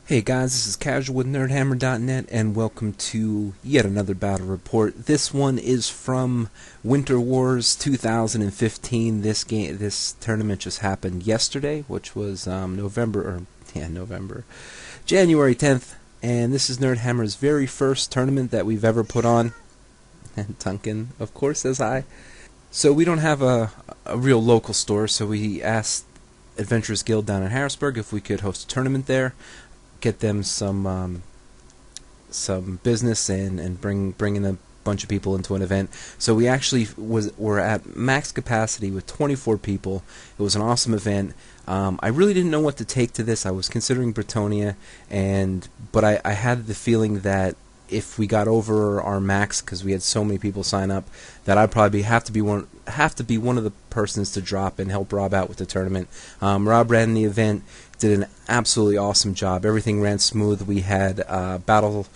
Hey guys, this is Casual with NerdHammer.net and welcome to yet another battle report. This one is from Winter Wars 2015. This tournament just happened yesterday, which was January 10th, and this is NerdHammer's very first tournament that we've ever put on. And Duncan, of course, says hi. So we don't have a real local store, so we asked Adventurers Guild down in Harrisburg if we could host a tournament there, get them some business and bring in a bunch of people into an event. So we actually were at max capacity with 24 people. It was an awesome event. I really didn't know what to take to this. I was considering Bretonia, but I had the feeling that if we got over our max, because we had so many people sign up, that I'd probably have to be one of the persons to drop and help Rob out with the tournament. Rob ran the event, did an absolutely awesome job. Everything ran smooth. We had battles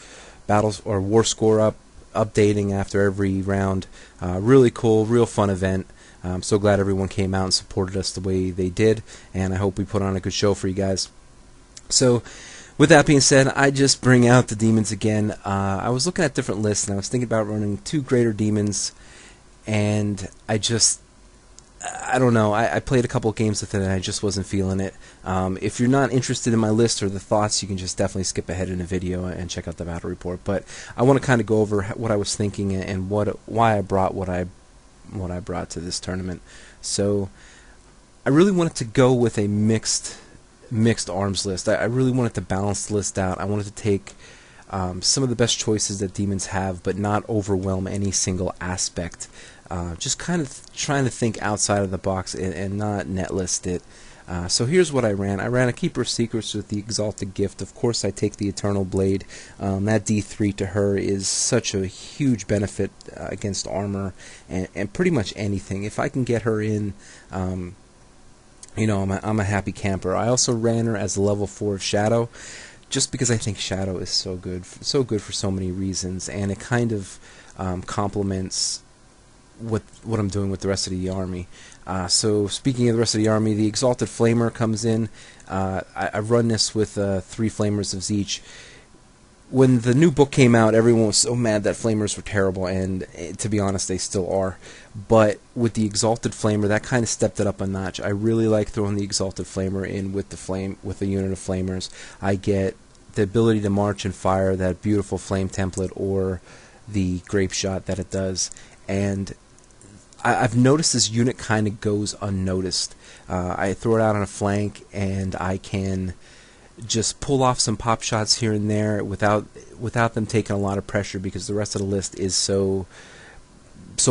or war score updating after every round. Really cool, real fun event. I'm so glad everyone came out and supported us the way they did, and I hope we put on a good show for you guys. So, with that being said, I just bring out the demons again. I was looking at different lists, and I was thinking about running 2 greater demons, and I don't know. I played a couple of games with it, and I just wasn't feeling it. If you're not interested in my list or the thoughts, you can just definitely skip ahead in the video and check out the battle report. But I want to kind of go over what I was thinking and why I brought what I brought to this tournament. So I really wanted to go with a mixed arms list. I really wanted to balance the list out. I wanted to take some of the best choices that demons have, but not overwhelm any single aspect. Just kind of trying to think outside of the box and not net list it. So here's what I ran. I ran a Keeper of Secrets with the Exalted Gift. Of course, I take the Eternal Blade. That D3 to her is such a huge benefit against armor and pretty much anything. If I can get her in, I'm a happy camper. I also ran her as a level 4 of Shadow, just because I think Shadow is so good for so many reasons, and it kind of complements what I'm doing with the rest of the army. So speaking of the rest of the army, the Exalted Flamer comes in. I run this with 3 Flamers of Zeech. When the new book came out, everyone was so mad that Flamers were terrible, and to be honest, they still are. But with the Exalted Flamer, that kind of stepped it up a notch. I really like throwing the Exalted Flamer in with the unit of Flamers. I get the ability to march and fire that beautiful flame template or the grape shot that it does, and I've noticed this unit kind of goes unnoticed. I throw it out on a flank, and I can just pull off some pop shots here and there without them taking a lot of pressure, because the rest of the list is so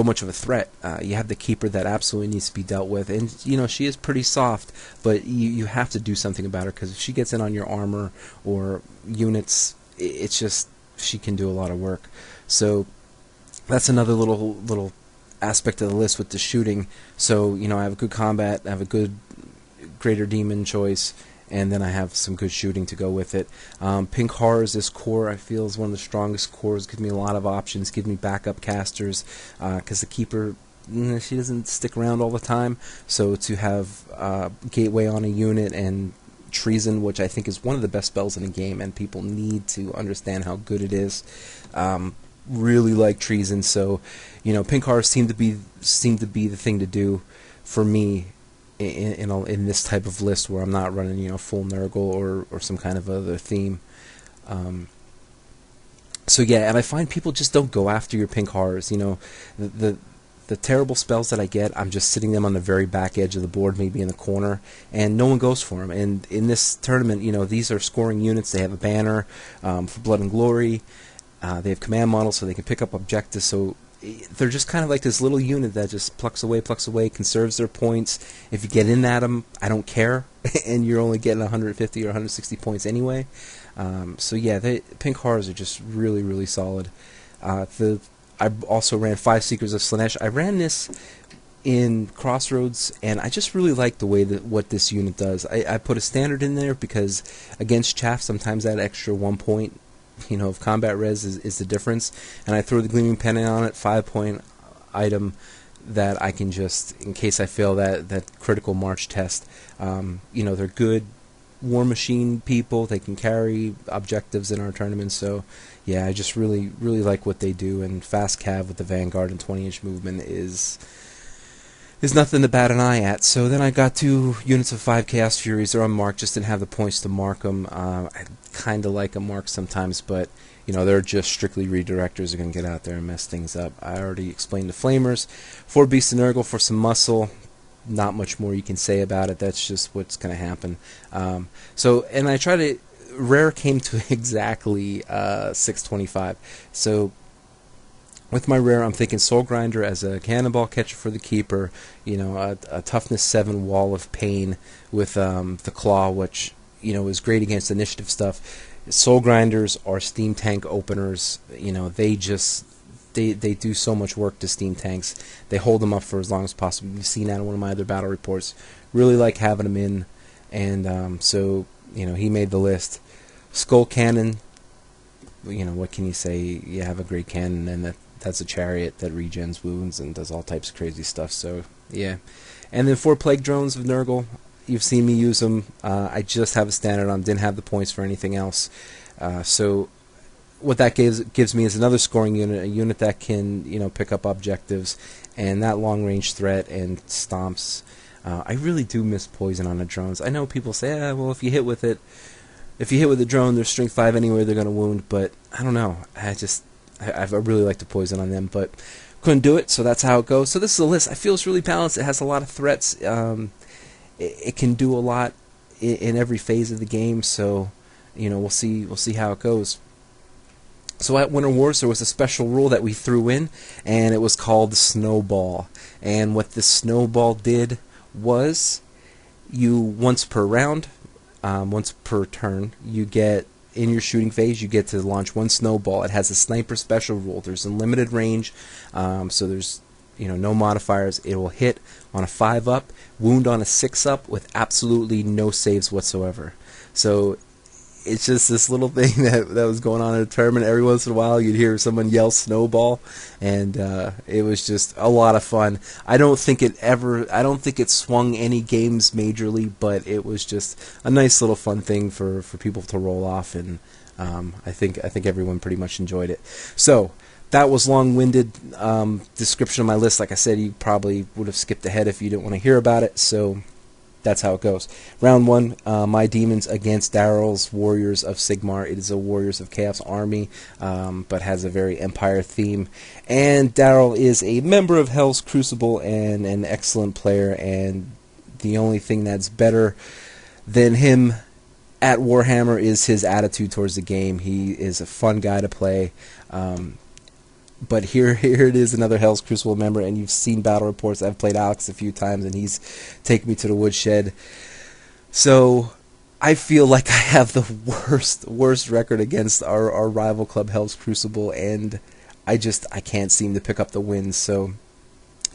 much of a threat. You have the Keeper that absolutely needs to be dealt with, and she is pretty soft, but you have to do something about her, because if she gets in on your armor or units, it's just, she can do a lot of work. So that's another little aspect of the list with the shooting. So I have a good combat, I have a good greater demon choice, and then I have some good shooting to go with it. Pink Horrors, this core I feel is one of the strongest cores. Gives me a lot of options, gives me backup casters, because the Keeper, she doesn't stick around all the time. So to have Gateway on a unit and Treason, which I think is one of the best spells in the game, and people need to understand how good it is. Really like Treason, so Pink Horrors seem to be the thing to do for me in this type of list where I'm not running full Nurgle or some kind of other theme. So yeah, and I find people just don't go after your Pink Horrors. The terrible spells that I get, I'm just sitting them on the very back edge of the board, maybe in the corner, and no one goes for them. And in this tournament, these are scoring units. They have a banner for Blood and Glory. They have command models, so they can pick up objectives. So they're just kind of like this little unit that just plucks away, conserves their points. If you get in at them, I don't care, and you're only getting 150 or 160 points anyway. So yeah, Pink Horrors are just really, really solid. I also ran 5 Seekers of Slanesh. I ran this in Crossroads, and I just really like the way what this unit does. I put a standard in there because against Chaff, sometimes that extra 1 point of combat res is the difference, and I throw the Gleaming Pennant on it, 5-point item that I can just, in case I fail that critical march test, they're good war machine people. They can carry objectives in our tournament. So yeah, I just really like what they do. And fast cav with the Vanguard and 20-inch movement is nothing to bat an eye at. So then I got 2 units of 5 Chaos Furies. They're unmarked, just didn't have the points to mark them. I kind of like them marked sometimes, but you know, they're just strictly redirectors. Are going to get out there and mess things up. I already explained the Flamers. 4 Beasts of Nurgle for some muscle. Not much more you can say about it. That's just what's going to happen. And I try to... Rare came to exactly 625. So with my rare, I'm thinking Soul Grinder as a cannonball catcher for the keeper. You know, a toughness 7 wall of pain with the claw, which you know is great against initiative stuff. Soul Grinders are steam tank openers. You know, they just they do so much work to steam tanks. They hold them up for as long as possible. You've seen that in one of my other battle reports. Really like having them in, and so you know he made the list. Skull Cannon. You know, what can you say? You have a great cannon, and that's a chariot that regens wounds and does all types of crazy stuff. So yeah, and then 4 Plague Drones of Nurgle. You've seen me use them. I just have a standard on. Didn't have the points for anything else. So what that gives me is another scoring unit, a unit that can pick up objectives, and that long range threat and stomps. I really do miss poison on the drones. I know people say, well, if you hit with the drone, they're strength 5 anyway, they're going to wound. But I don't know. I really like the poison on them, but couldn't do it. So that's how it goes. So this is a list. I feel it's really balanced. It has a lot of threats. It can do a lot in every phase of the game. So we'll see how it goes. So at Winter Wars, there was a special rule that we threw in, and it was called Snowball. And what the Snowball did was, once per round, once per turn, you get, in your shooting phase, you get to launch 1 snowball. It has a sniper special rule. There's unlimited range, so there's no modifiers. It will hit on a 5-up, wound on a 6-up with absolutely no saves whatsoever. So it's just this little thing that was going on in a tournament. Every once in a while, you'd hear someone yell "snowball," and it was just a lot of fun. I don't think it swung any games majorly, but it was just a nice little fun thing for people to roll off, and I think everyone pretty much enjoyed it. So that was long-winded description of my list. Like I said, you probably would have skipped ahead if you didn't want to hear about it. So that's how it goes. Round 1, my demons against Daryl's Warriors of Sigmar. It is a Warriors of Chaos army, but has a very Empire theme. And Daryl is a member of Hell's Crucible and an excellent player. And the only thing that's better than him at Warhammer is his attitude towards the game. He is a fun guy to play. But here it is, another Hell's Crucible member, and you've seen battle reports. I've played Alex a few times, and he's taken me to the woodshed. So I feel like I have the worst record against our rival club, Hell's Crucible, and I can't seem to pick up the wins. So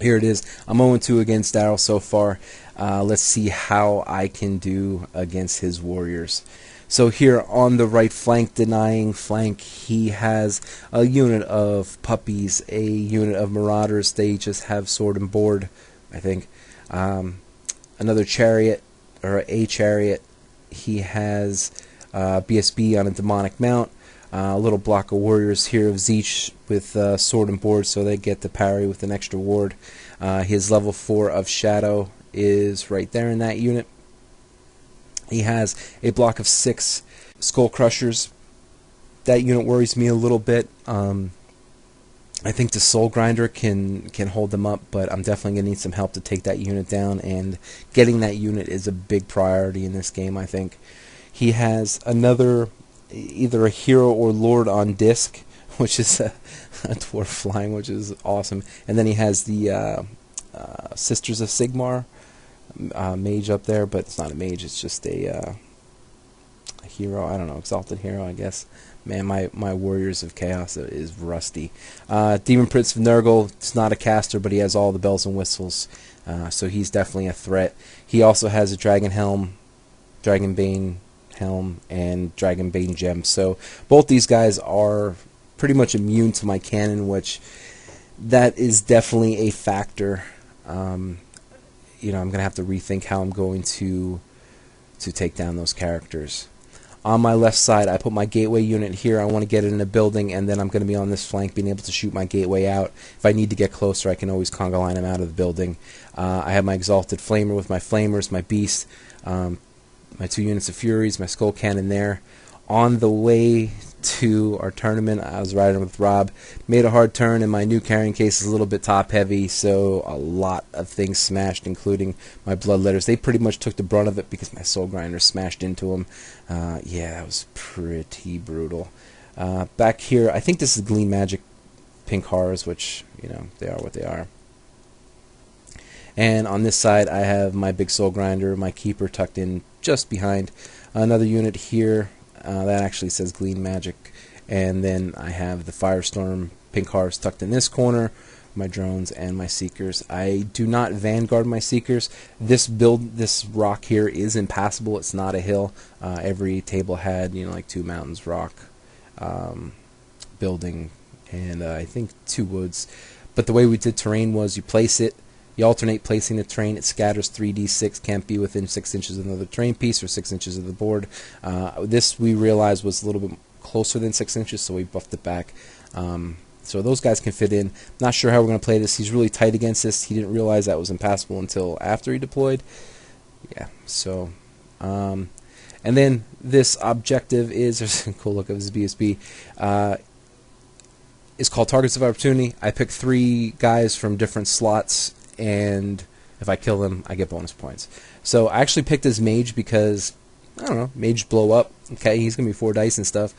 here it is. I'm 0-2 against Daryl so far. Let's see how I can do against his Warriors. So here on the right flank, denying flank, he has a unit of puppies, a unit of marauders. They just have sword and board, I think. Another chariot, or a chariot. He has BSB on a demonic mount. A little block of warriors here of Zeech with sword and board, so they get to parry with an extra ward. His level 4 of Shadow is right there in that unit. He has a block of 6 Skull Crushers. That unit worries me a little bit. I think the Soul Grinder can hold them up, but I'm definitely going to need some help to take that unit down, and getting that unit is a big priority in this game, I think. He has another, either a hero or lord on disc, which is a dwarf flying, which is awesome. And then he has the Sisters of Sigmar mage up there, but it's not a mage, it's just a hero. I don't know, exalted hero, I guess. Man, my Warriors of Chaos is rusty. Demon Prince of Nurgle, it's not a caster, but he has all the bells and whistles, so he's definitely a threat. He also has a Dragon Helm, Dragonbane Helm, and Dragonbane Gem. So both these guys are pretty much immune to my cannon, which that is definitely a factor. I'm going to have to rethink how I'm going to to take down those characters. On my left side, I put my gateway unit here. I want to get it in a building, and then I'm going to be on this flank, being able to shoot my gateway out. If I need to get closer, I can always conga line him out of the building. I have my Exalted Flamer with my Flamers, my Beast, my 2 units of Furies, my Skull Cannon there. On the way to our tournament, I was riding with Rob. Made a hard turn, and my new carrying case is a little bit top-heavy, so a lot of things smashed, including my Bloodletters. They pretty much took the brunt of it because my Soul Grinder smashed into them. Yeah, that was pretty brutal. Back here, I think this is Gleam Magic Pink Horrors, which, you know, they are what they are. And on this side, I have my big Soul Grinder, my Keeper tucked in just behind another unit here. That actually says Gleam Magic. And then I have the Firestorm Pink Horrors tucked in this corner, my drones and my Seekers. I do not Vanguard my Seekers. This rock here is impassable. It's not a hill. Every table had, you know, like 2 mountains, rock, building, and I think 2 woods. But the way we did terrain was you place it, you alternate placing the terrain, it scatters 3d6, can't be within 6 inches of another terrain piece or 6 inches of the board. This we realized was a little bit closer than 6 inches, so we buffed it back. So those guys can fit in. Not sure how we're going to play this. He's really tight against this. He didn't realize that was impassable until after he deployed. Yeah, so... and then this objective is... There's a cool look of his BSB. It's called Targets of Opportunity. I pick 3 guys from different slots, and if I kill them, I get bonus points. So I actually picked his Mage because, I don't know, Mage blow up. Okay, he's going to be 4 dice and stuff,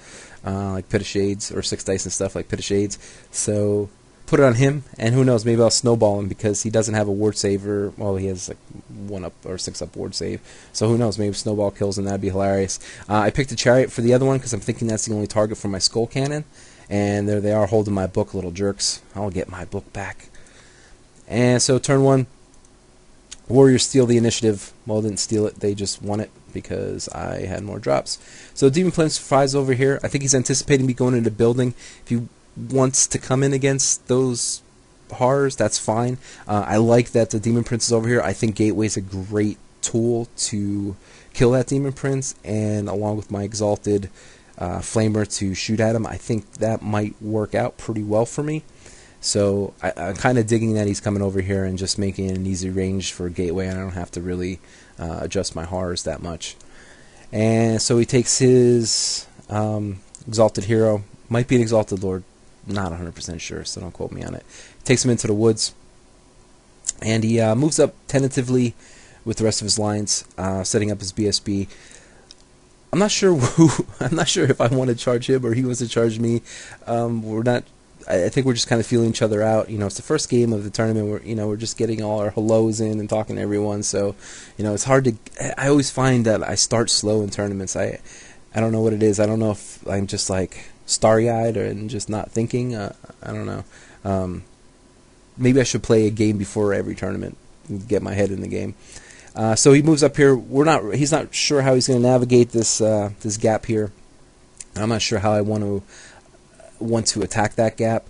like Pit of Shades, or 6 dice and stuff, like Pit of Shades. So put it on him, and who knows, maybe I'll snowball him because he doesn't have a ward saver. Well, he has like 1-up or 6-up ward save. So who knows, maybe snowball kills him, that'd be hilarious. I picked a Chariot for the other one because I'm thinking that's the only target for my Skull Cannon. And there they are holding my book, little jerks. I'll get my book back. And so turn 1, Warriors steal the initiative. Well, didn't steal it, they just won it because I had more drops. So Demon Prince flies over here. I think he's anticipating me going into the building. If he wants to come in against those horrors, that's fine. I like that the Demon Prince is over here. I think Gateway's a great tool to kill that Demon Prince, and along with my Exalted Flamer to shoot at him, I think that might work out pretty well for me. So I'm kind of digging that he's coming over here and just making an easy range for Gateway, and I don't have to really adjust my horrors that much. And so he takes his Exalted Hero, might be an Exalted Lord, not 100% sure, so don't quote me on it. Takes him into the woods, and he moves up tentatively with the rest of his lines, setting up his BSB. I'm not sure I'm not sure if I want to charge him or he wants to charge me. We're not. I think we're just kind of feeling each other out. You know, it's the first game of the tournament. We're just getting all our hellos in and talking to everyone. So, it's hard to. I always find that I start slow in tournaments. I don't know what it is. I don't know if I'm just like starry-eyed and just not thinking. I don't know. Maybe I should play a game before every tournament and get my head in the game. So he moves up here. He's not sure how he's going to navigate this this gap here. I'm not sure how I want to attack that gap.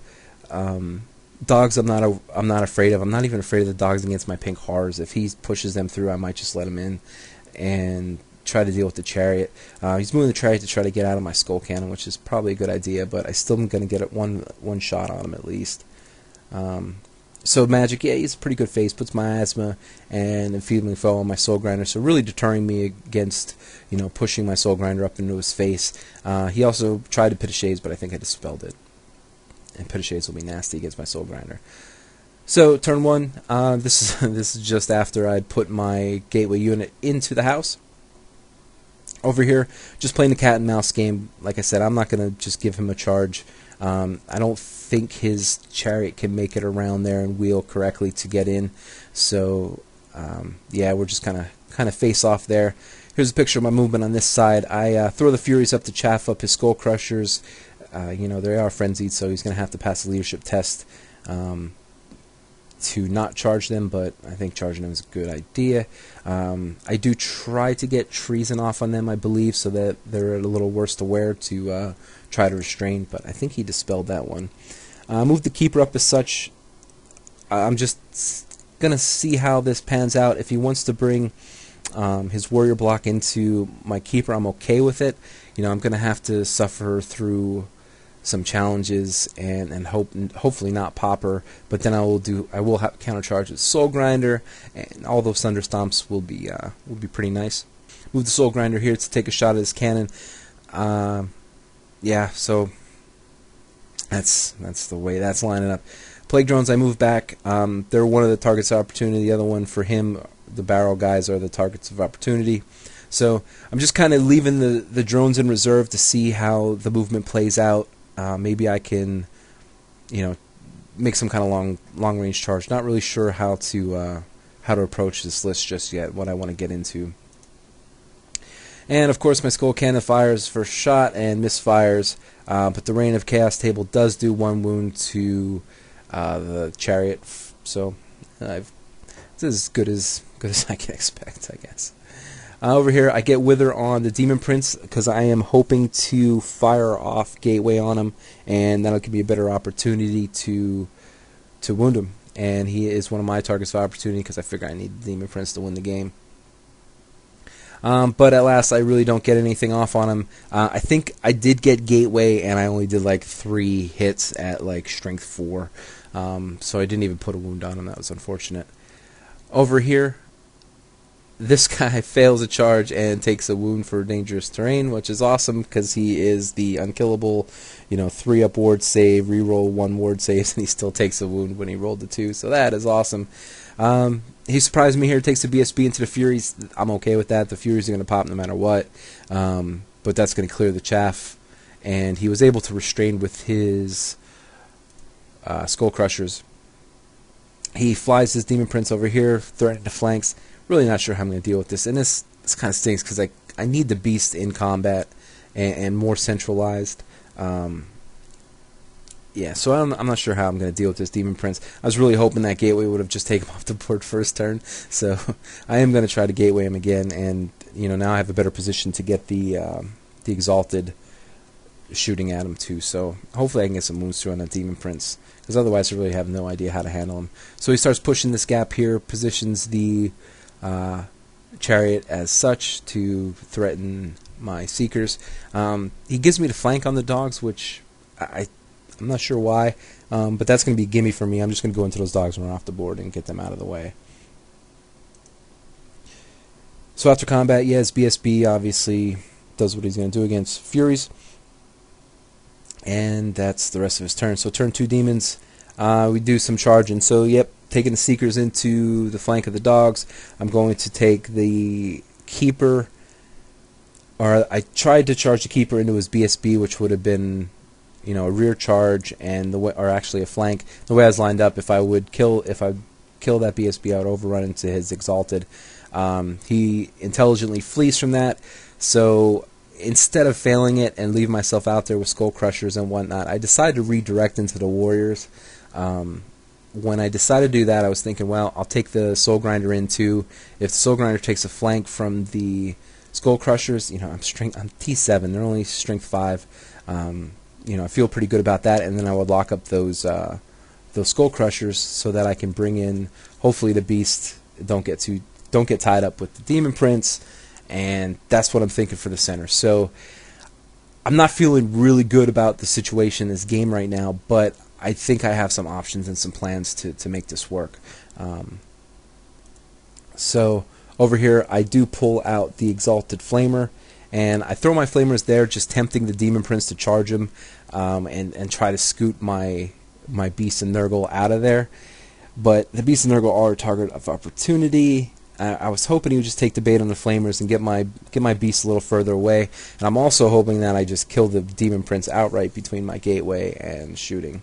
Dogs, I'm not afraid of. I'm not even afraid of the dogs against my pink horrors. If he pushes them through, I might just let him in and try to deal with the Chariot. He's moving the Chariot to try to get out of my Skull Cannon, which is probably a good idea, but I still am going to get one shot on him at least. So Magic, yeah, he's a pretty good face. Puts my Asthma and Enfeebling Foe on my Soul Grinder, so really deterring me against, pushing my Soul Grinder up into his face. He also tried to Pit of Shades, but I think I dispelled it. And Pit of Shades will be nasty against my Soul Grinder. So turn 1, this is just after I put my Gateway unit into the house. Over here, just playing the cat and mouse game. Like I said, I'm not going to just give him a charge. I don't think his Chariot can make it around there and wheel correctly to get in. So yeah, we're just kind of face off there. Here's a picture of my movement on this side. I throw the Furies up to chaff up his Skull Crushers. They are frenzied, so he's going to have to pass the leadership test to not charge them, but I think charging them is a good idea. I do try to get Treason off on them, I believe, so that they're a little worse to wear to try to restrain, but I think he dispelled that one. Move the Keeper up as such. I'm just going to see how this pans out. If he wants to bring his warrior block into my keeper, I'm okay with it. You know, I'm going to have to suffer through some challenges and hopefully not popper, but then I will countercharge with Soul Grinder, and all those Thunder Stomps will be pretty nice. Move the Soul Grinder here to take a shot at his cannon. Yeah, so that's the way that's lining up. Plague Drones, I move back. They're one of the targets of opportunity. The other one for him, the barrel guys, are the targets of opportunity. So I'm just kind of leaving the drones in reserve to see how the movement plays out. Maybe I can, you know, make some kind of long range charge. Not really sure how to approach this list just yet. What I want to get into. And of course, my Skull Cannon fires first shot and misfires. But the Reign of Chaos table does do 1 wound to the chariot. So it's as good as I can expect, I guess. Over here, I get Wither on the Demon Prince because I am hoping to fire off Gateway on him, and that'll give me a better opportunity to wound him. And he is one of my targets of opportunity because I figure I need the Demon Prince to win the game. But at last, I really don't get anything off on him. I think I did get Gateway, and I only did like 3 hits at like strength 4. So I didn't even put a wound on him. That was unfortunate. Over here, this guy fails a charge and takes a wound for dangerous terrain, which is awesome because he is the unkillable, 3-up ward save, reroll 1 ward saves, and he still takes a wound when he rolled the 2. So that is awesome. He surprised me here, takes the BSB into the Furies. I'm okay with that. The Furies are going to pop no matter what, but that's going to clear the chaff. And he was able to restrain with his Skull Crushers. He flies his Demon Prince over here, threatening the flanks. Really not sure how I'm going to deal with this. And this kind of stinks because I need the Beast in combat and more centralized. Yeah, so I'm not sure how I'm going to deal with this Demon Prince. I was really hoping that Gateway would have just taken him off the board first turn. So I am going to try to Gateway him again. And now I have a better position to get the Exalted shooting at him too. So hopefully I can get some wounds through on that Demon Prince, because otherwise I really have no idea how to handle him. So he starts pushing this gap here, positions the Chariot as such to threaten my Seekers. He gives me the flank on the dogs, which I'm not sure why, but that's going to be a gimme for me. I'm just going to go into those dogs and run off the board and get them out of the way. So after combat, yes, BSB obviously does what he's going to do against Furies. And that's the rest of his turn. So turn 2 demons, we do some charging. So yep, taking the Seekers into the flank of the dogs. I'm going to take the Keeper, or I tried to charge the Keeper into his BSB, which would have been, a rear charge and or actually a flank. The way I was lined up, if I kill that BSB, I would overrun into his Exalted. He intelligently flees from that. So instead of failing it and leave myself out there with Skull Crushers and whatnot, I decided to redirect into the Warriors. When I decided to do that, I was thinking, well, I'll take the Soul Grinder in too. If the Soul Grinder takes a flank from the Skull Crushers, I'm T7. They're only strength 5. I feel pretty good about that, and then I would lock up those Skull Crushers so that I can bring in, hopefully, the Beast. Don't get tied up with the Demon Prince, and that's what I'm thinking for the center. So I'm not feeling really good about the situation in this game right now, but I think I have some options and some plans to make this work. So over here, I do pull out the Exalted Flamer, and I throw my Flamers there, just tempting the Demon Prince to charge him and try to scoot my Beast and Nurgle out of there. But the Beast and Nurgle are a target of opportunity. I was hoping he would just take the bait on the Flamers and get my Beast a little further away. And I'm also hoping that I just kill the Demon Prince outright between my Gateway and shooting.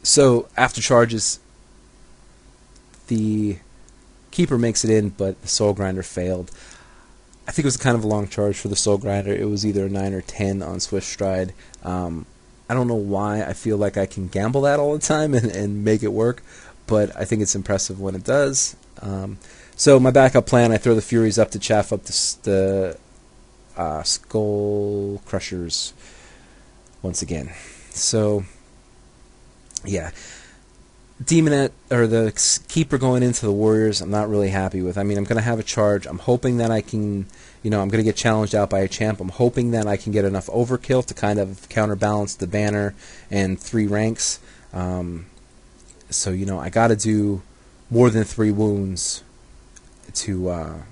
So after charges, the Keeper makes it in, but the Soul Grinder failed. I think it was kind of a long charge for the Soul Grinder. It was either a 9 or 10 on Swift Stride. I don't know why I feel like I can gamble that all the time and make it work, but I think it's impressive when it does. So my backup plan, I throw the Furies up to chaff up the Skull Crushers once again. So, yeah. the Keeper going into the Warriors, I'm not really happy with. I mean, I'm going to have a charge. I'm hoping that I can, I'm going to get challenged out by a champ. I'm hoping that I can get enough overkill to kind of counterbalance the banner and 3 ranks. So, I got to do more than 3 wounds to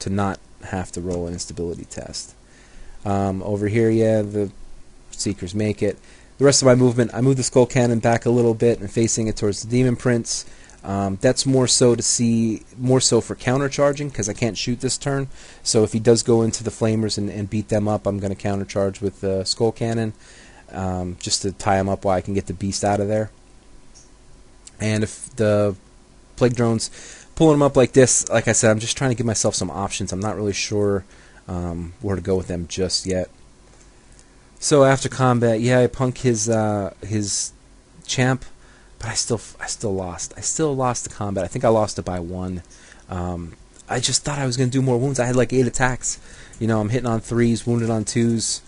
not have to roll an instability test. Over here, yeah, the Seekers make it. The rest of my movement, I move the Skull Cannon back a little bit and facing it towards the Demon Prince. That's more so for countercharging, because I can't shoot this turn. So if he does go into the Flamers and beat them up, I'm going to countercharge with the Skull Cannon, just to tie him up while I can get the Beast out of there. And if the Plague Drones pulling them up like this, like I said, I'm just trying to give myself some options. I'm not really sure where to go with them just yet. So after combat, yeah, I punk his champ, but I still lost. I still lost the combat. I think I lost it by 1. I just thought I was going to do more wounds. I had like 8 attacks. I'm hitting on 3s, wounded on 2s.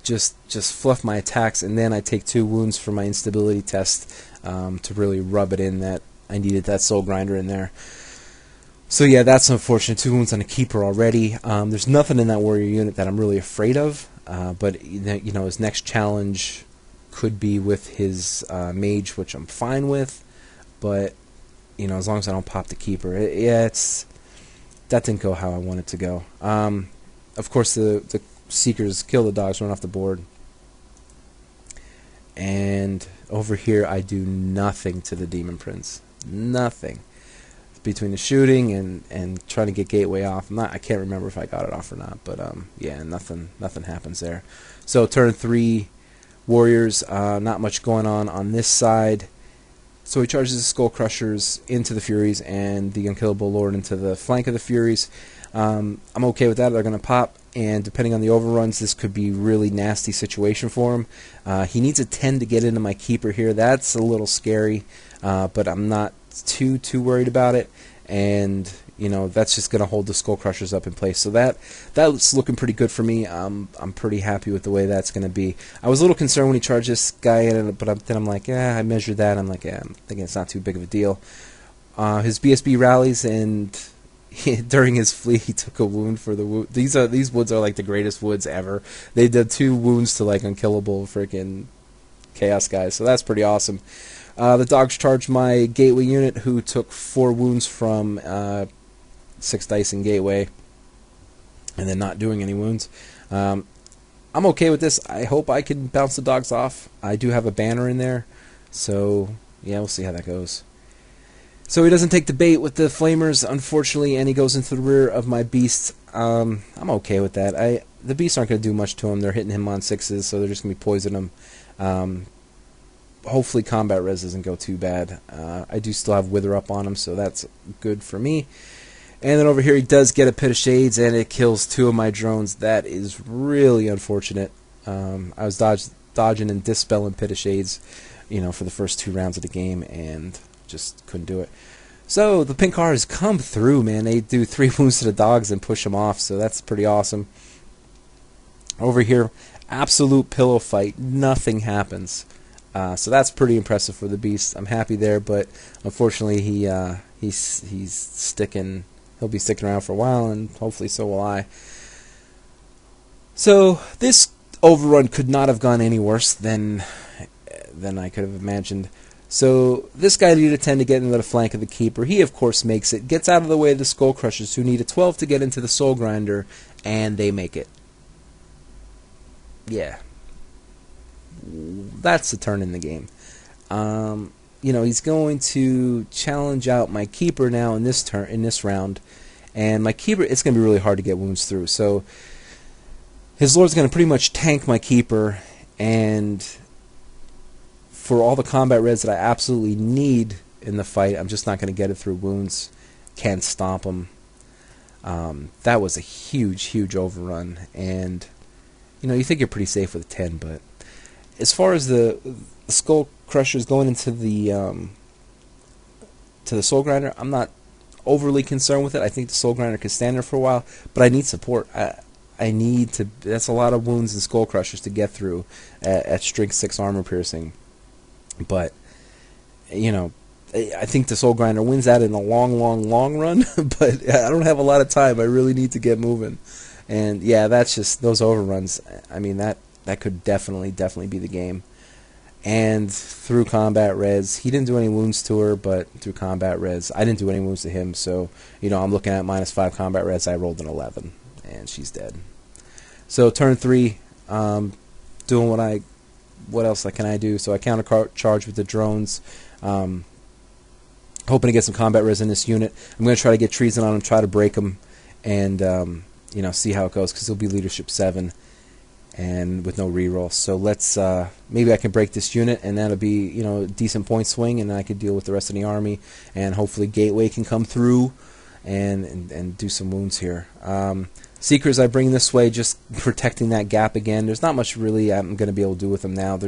Just fluff my attacks, and then I take 2 wounds for my instability test to really rub it in that I needed that Soul Grinder in there. So yeah, that's unfortunate. 2 wounds on a Keeper already. There's nothing in that Warrior unit that I'm really afraid of. But his next challenge could be with his Mage, which I'm fine with. But as long as I don't pop the Keeper, that didn't go how I want it to go. Of course, the Seekers kill the dogs, run off the board, and over here I do nothing to the Demon Prince. Nothing. Between the shooting and trying to get Gateway off, I can't remember if I got it off or not, but yeah, nothing happens there. So turn 3, Warriors, not much going on this side. So he charges the Skull Crushers into the Furies and the Unkillable Lord into the flank of the Furies. I'm okay with that. They're going to pop, and depending on the overruns, this could be a really nasty situation for him. He needs a 10 to get into my Keeper here. That's a little scary, but I'm not too worried about it, and that's just going to hold the Skull Crushers up in place. So that's looking pretty good for me. I'm pretty happy with the way that's going to be. I was a little concerned when he charged this guy in, but then I'm like, I measured that. I'm like, I'm thinking it's not too big of a deal. His BSB rallies, and during his flee, he took a wound for the wound. These woods are like the greatest woods ever. They did 2 wounds to like unkillable freaking Chaos guys, so that's pretty awesome. The dogs charged my Gateway unit, who took 4 wounds from 6 dice in Gateway, and then not doing any wounds. I'm okay with this. I hope I can bounce the dogs off. I do have a banner in there, so yeah, we'll see how that goes. So he doesn't take the bait with the Flamers, unfortunately, and he goes into the rear of my Beasts. I'm okay with that. The Beasts aren't going to do much to him. They're hitting him on 6s, so they're just going to be poisoning him. Hopefully combat res doesn't go too bad. I do still have Wither up on him, so that's good for me. And then over here he does get a Pit of Shades, and it kills 2 of my drones. That is really unfortunate. I was dodging and dispelling Pit of Shades, for the first 2 rounds of the game, and just couldn't do it. So the pink cars come through, man. They do 3 wounds to the dogs and push them off, so that's pretty awesome. Over here, absolute pillow fight. Nothing happens. So that's pretty impressive for the Beast. I'm happy there, but unfortunately he's sticking. He'll be sticking around for a while, and hopefully so will I. So this overrun could not have gone any worse than I could have imagined. So this guy needed a 10 to get into the flank of the Keeper. He, of course, makes it. Gets out of the way of the Skull Crushers, who need a 12 to get into the Soul Grinder, and they make it. Yeah. That's a turn in the game. He's going to challenge out my Keeper now in this round. And my Keeper, it's going to be really hard to get wounds through. So his Lord's going to pretty much tank my Keeper, and for all the combat reds that I absolutely need in the fight, I'm just not going to get it through wounds. Can't stomp him. That was a huge overrun, and you think you're pretty safe with a 10, but as far as the Skull Crushers going into the Soul Grinder, I'm not overly concerned with it. I think the Soul Grinder can stand there for a while, but I need support. I need to. That's a lot of wounds and Skull Crushers to get through at strength 6 armor piercing. But you know, I think the Soul Grinder wins that in the long run, but I don't have a lot of time. I really need to get moving. And yeah, that's just those overruns. I mean, that could definitely be the game. And through combat res, he didn't do any wounds to her, but through combat res, I didn't do any wounds to him. So, you know, I'm looking at -5 combat res. I rolled an 11, and she's dead. So turn 3, doing what else can I do? So I countercharge with the drones. Hoping to get some combat res in this unit. I'm going to try to get treason on him, try to break him, and you know, see how it goes, because he'll be leadership 7 and with no reroll. So let's maybe I can break this unit, and that'll be, you know, a decent point swing, and then I could deal with the rest of the army, and hopefully Gateway can come through and do some wounds here. Seekers I bring this way, just protecting that gap again. There's not much really I'm going to be able to do with them now.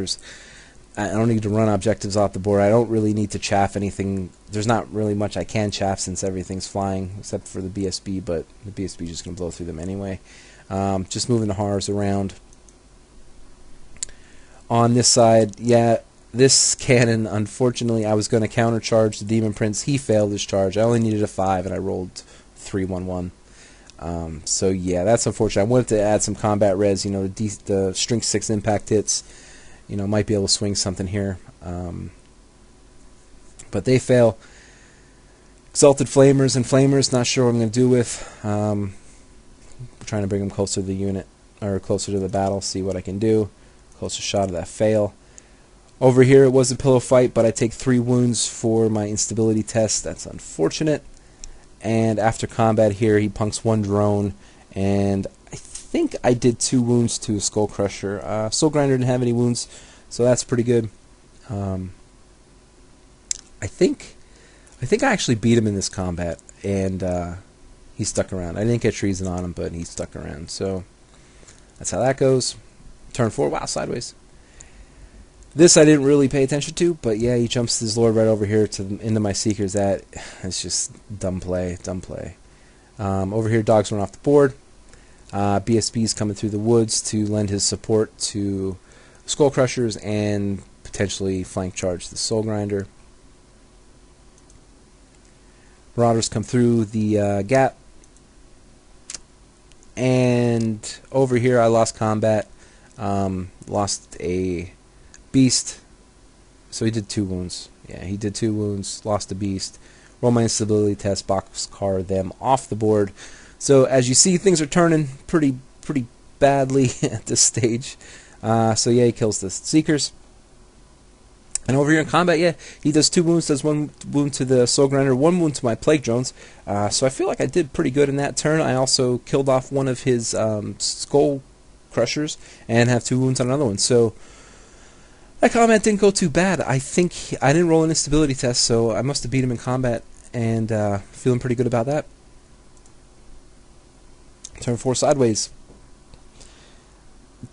I don't need to run objectives off the board. I don't really need to chaff anything. There's not really much I can chaff since everything's flying, except for the BSB, but the BSB is just going to blow through them anyway. Just moving the horrors around. On this side, yeah, this cannon, unfortunately, I was going to countercharge the Demon Prince. He failed his charge. I only needed a 5, and I rolled 3-1-1. So yeah, that's unfortunate. I wanted to add some combat res, you know, the strength 6 impact hits. You know, might be able to swing something here. But they fail. Exalted Flamers and Flamers, not sure what I'm going to do with. Trying to bring them closer to the unit, or closer to the battle, see what I can do. Closer shot of that fail. Over here, it was a pillow fight, but I take 3 wounds for my instability test. That's unfortunate. And after combat here, he punks 1 drone, and I think I did 2 wounds to Skull Crusher. Soul Grinder didn't have any wounds, so that's pretty good. I think I actually beat him in this combat, and he stuck around. I didn't get treason on him, but he stuck around. So that's how that goes. Turn 4, wow, sideways. This I didn't really pay attention to, but yeah, he jumps his Lord right over here into my Seekers. That is just dumb play. Over here, dogs run off the board. BSB's coming through the woods to lend his support to Skull Crushers and potentially flank charge the Soul Grinder. Marauders come through the gap. And over here I lost combat. Lost a beast. So he did 2 wounds. Yeah, he did 2 wounds. Lost a beast. Roll my instability test. Boxcar them off the board. So as you see, things are turning pretty badly at this stage. So yeah, he kills the Seekers. And over here in combat, yeah, he does 2 wounds. Does 1 wound to the Soul Grinder, 1 wound to my Plague Drones. So I feel like I did pretty good in that turn. I also killed off one of his Skull Crushers and have 2 wounds on another one. So that combat didn't go too bad. I think I didn't roll an instability test, so I must have beat him in combat, and feeling pretty good about that. Turn 4 sideways.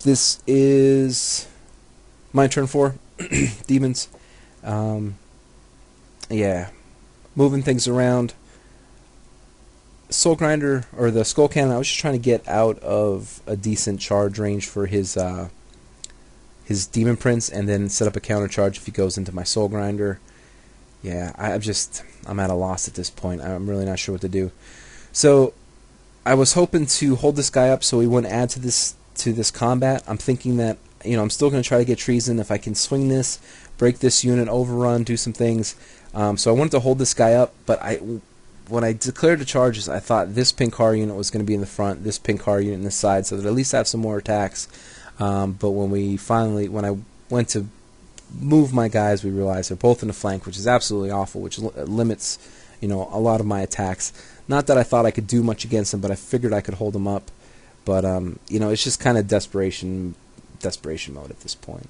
This is my turn 4. Demons. Yeah. Moving things around. Soul Grinder, or the Skull Cannon, I was just trying to get out of a decent charge range for his Demon Prince, and then set up a counter charge if he goes into my Soul Grinder. Yeah, I'm at a loss at this point. I'm really not sure what to do. So I was hoping to hold this guy up so he wouldn't add to this combat. I'm thinking that, you know, I'm still going to try to get treason if I can swing this, break this unit, overrun, do some things. So I wanted to hold this guy up, but when I declared the charges, I thought this pink car unit was going to be in the front, this pink car unit in the side, so that at least I have some more attacks. But when I went to move my guys, we realized they're both in the flank, which is absolutely awful, which limits, you know, a lot of my attacks. Not that I thought I could do much against them, but I figured I could hold them up. But you know, it's just kind of desperation mode at this point.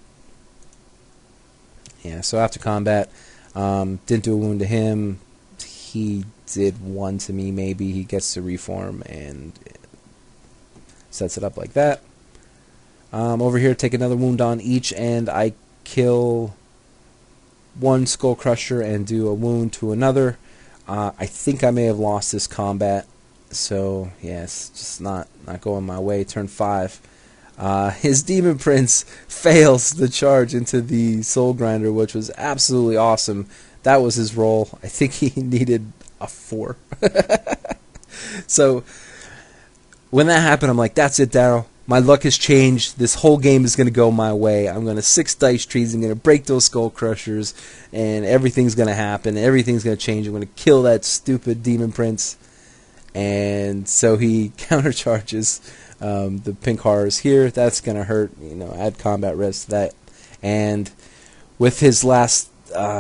Yeah. So after combat, didn't do a wound to him. He did 1 to me. Maybe he gets to reform and sets it up like that. Over here, take another wound on each, and I kill 1 Skull Crusher and do a wound to another. I think I may have lost this combat, so yeah, it's just not going my way. Turn 5. His Demon Prince fails the charge into the Soul Grinder, which was absolutely awesome. That was his roll. I think he needed a 4. So when that happened, I'm like, that's it, Daryl. My luck has changed. This whole game is going to go my way. I'm going to 6 dice trees. I'm going to break those Skull Crushers, and everything's going to happen. Everything's going to change. I'm going to kill that stupid Demon Prince. And so he countercharges the pink horrors here. That's going to hurt. Add combat res to that. And with his last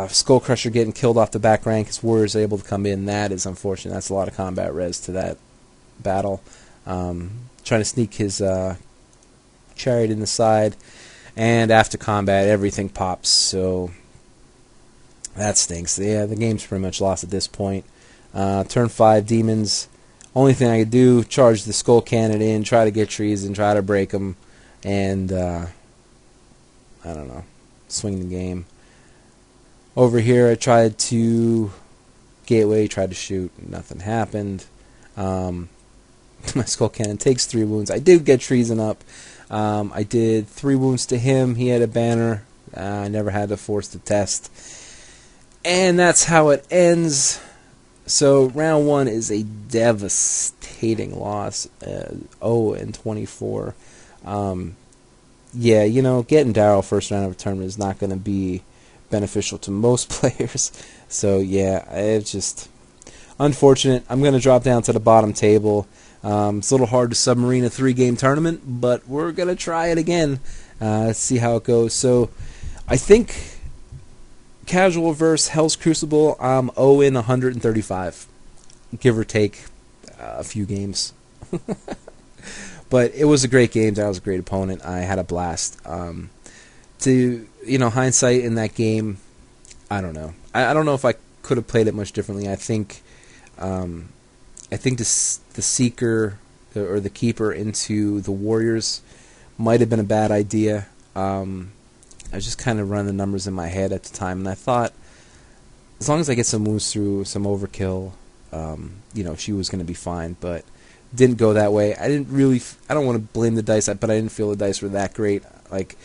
Skull Crusher getting killed off the back rank, his warriors are able to come in. That is unfortunate. That's a lot of combat res to that battle. Trying to sneak his chariot in the side, and after combat, everything pops. So that stinks. Yeah, the game's pretty much lost at this point. Turn 5, demons. Only thing I could do, charge the skull cannon in, try to get trees and try to break them, and I don't know, swing the game. Over here, I tried to gateway, tried to shoot, nothing happened. My skull cannon takes 3 wounds. I did get treason up. I did 3 wounds to him. He had a banner. I never had to force the test. And that's how it ends. So round 1 is a devastating loss. 0-24. Yeah, getting Daryl first round of a tournament is not going to be beneficial to most players. So yeah, it's just unfortunate. I'm going to drop down to the bottom table. It's a little hard to submarine a 3-game tournament, but we're going to try it again. See how it goes. So I think casual versus Hell's Crucible, I'm 0-135, give or take a few games. But it was a great game. That was a great opponent. I had a blast. Hindsight in that game, I don't know. I don't know if I could have played it much differently. I think the Seeker or the Keeper into the Warriors might have been a bad idea. I was just kind of running the numbers in my head at the time, and I thought, as long as I get some moves through, some overkill, she was going to be fine. But didn't go that way. I don't want to blame the dice, but I didn't feel the dice were that great. Like,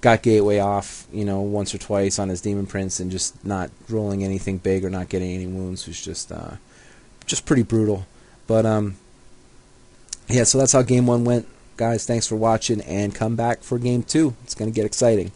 got Gateway off, once or twice on his Demon Prince, and just not rolling anything big or not getting any wounds was just pretty brutal. But yeah, so that's how game 1 went. Guys, thanks for watching, and come back for game 2. It's going to get exciting.